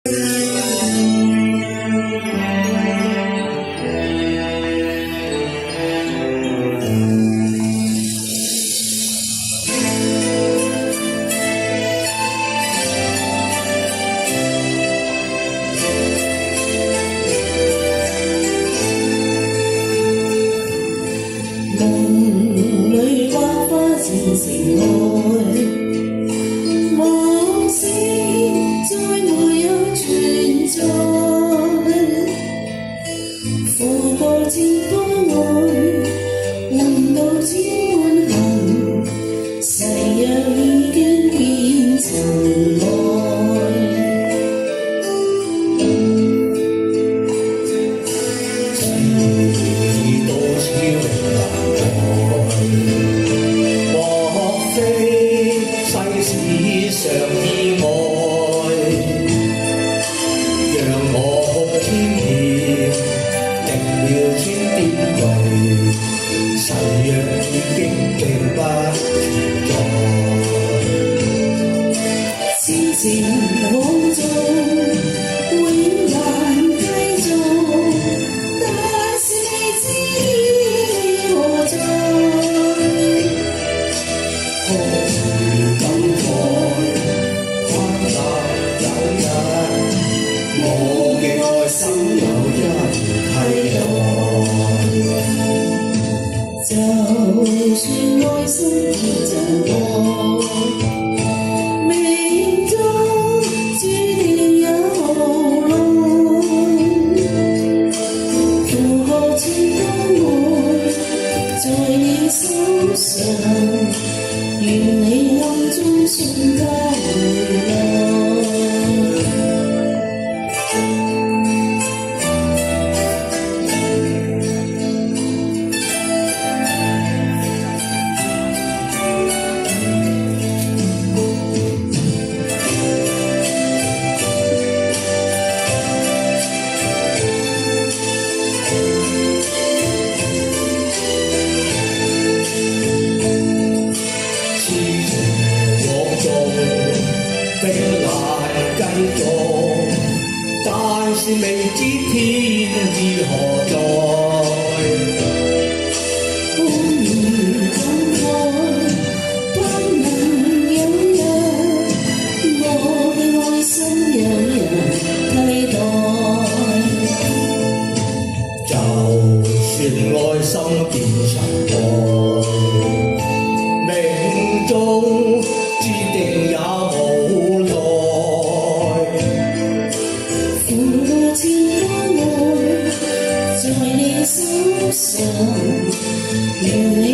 夢裏花花情情愛，往事再沒有存在。付過千般愛，換到千般恨，誓約已經變塵埃。知多超莫非世事常意外，讓我哭天劫，定了千點淚，誓約已經並不存在。前前往縱永難繼續，但是未知何在。何如感慨，關係有日，我嘅愛心有人替代。就算愛心變塵埃，命中注定有無奈。付過千般愛，在你手上，願你暗中送他回來。並難繼續，但是未知天意何在。歡愉感慨，不能有人，我嘅愛心有人替代。就算愛心變塵埃，命中注定有無奈。付過千般愛，在你手上，願你